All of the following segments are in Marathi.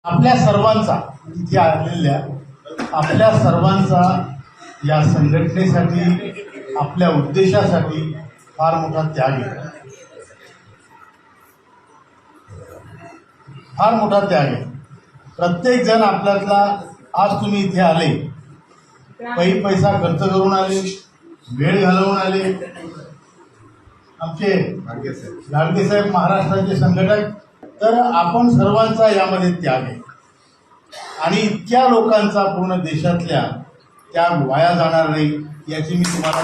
आपल्या सर्वांचा इथे आलेल्या आपल्या सर्वांचा या संघटनेसाठी आपल्या उद्देशासाठी फार मोठा त्याग आहे, फार मोठा त्याग आहे. प्रत्येक जण आपल्यातला आज तुम्ही इथे आले, पैसा खर्च करून आले, वेळ घालवून आले. आमचे गाडगे साहेब महाराष्ट्राचे संघटक, तर आपण सर्वांचा यामध्ये त्याग आहे आणि इतक्या लोकांचा पूर्ण देशातल्या त्याग वाया जाणार नाही याची मी तुम्हाला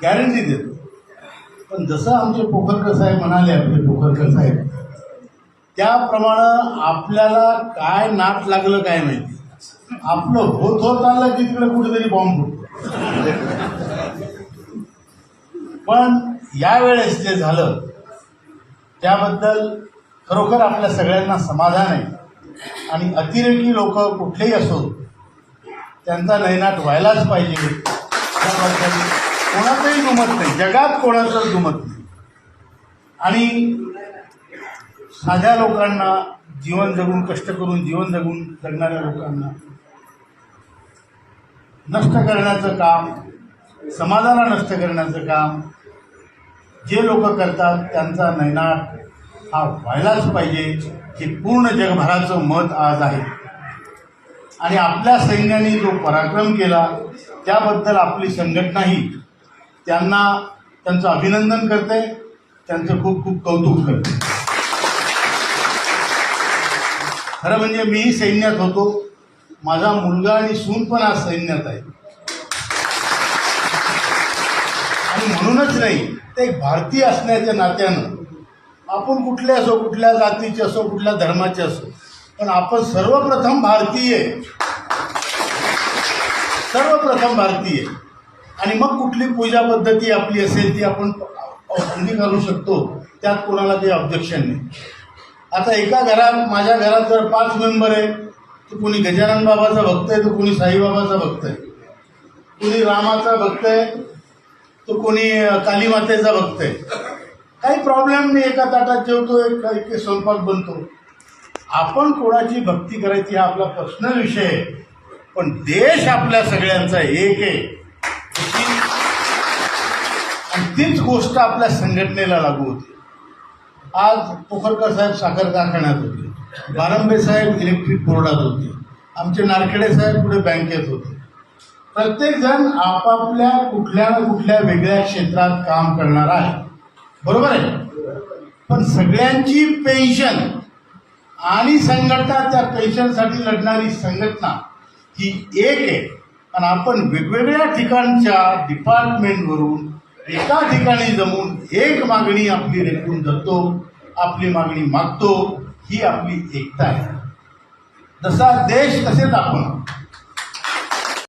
गॅरंटी देतो. पण जसं आमचे पोखरकर साहेब म्हणाले, आपले पोखरकर साहेब, त्याप्रमाणे आपल्याला काय नाट लागलं काय माहिती, आपलं होत आलं की तिकडे कुठेतरी बॉम्ब फुटतो. पण यावेळेस जे झालं त्याबद्दल खरोखर आपल्या सगळ्यांना समाधान आहे आणि अतिरेकी लोक कुठलेही असो त्यांचा नैनाट व्हायलाच पाहिजे. त्याबद्दल कोणाचंही दुमत नाही, जगात कोणाचंच दुमत नाही. आणि साध्या लोकांना, जीवन जगून कष्ट करून जीवन जगणाऱ्या लोकांना नष्ट करण्याचं काम, समाजाला नष्ट करण्याचं काम जे लोक करतात त्यांचा नैनाट हा व्हायलाच पाहिजे, हे पूर्ण जगभराचं मत आज आहे. आणि आपल्या सैन्याने जो पराक्रम केला त्याबद्दल आपली संघटनाही त्यांचं अभिनंदन करते, त्यांचं खूप खूप कौतुक करते. खरं म्हणजे मीही सैन्यात होतो, माझा मुलगा आणि सून पण आज सैन्यात आहे. आणि म्हणूनच नाही, ते एक भारतीय असण्याच्या नात्यानं आपण कुठले असो, कुठल्या जातीचे असो, कुठल्या धर्माचे असो, पण आपण सर्वप्रथम भारतीय, सर्वप्रथम भारतीय. आणि मग कुठली पूजा पद्धती आपली असेल ती आपण अंगीकारू शकतो, त्यात कोणाला काही ऑब्जेक्शन नाही. आता एका घरात, माझ्या घरात जर 5 मेंबर आहे, तर कोणी गजानन बाबाचा भक्त आहे, तर कोणी साईबाबाचा भक्त आहे, कोणी रामाचा भक्त आहे, तर कोणी कालीमातेचा भक्त आहे. काही प्रॉब्लेम नाही, एका ताटात जेवतो, एक स्वयंपाक बनतो. आपण कोणाची भक्ती करायची हा आपला पर्सनल विषय आहे, पण देश आपल्या सगळ्यांचा एक आहे. आणि तीच गोष्ट आपल्या संघटनेला लागू होती. आज पोखरकर साहेब साखर कारखान्यात होते, बारंबे साहेब इलेक्ट्रिक बोर्डात होते, आमचे नारखेडे साहेब पुढे बँकेत होते. प्रत्येकजण आपापल्या कुठल्या ना कुठल्या वेगळ्या क्षेत्रात काम करणार आहे, बरोबर आहे. पण सगळ्यांची पेन्शन आणि संघटना, त्या पेन्शनसाठी लढणारी संघटना ही एक आहे. आणि आपण वेगवेगळ्या ठिकाणच्या डिपार्टमेंटवरून एका ठिकाणी जमून एक मागणी आपली रेटून धरतो, आपली मागणी मागतो, ही आपली एकता आहे. जसा देश तसेच आपण.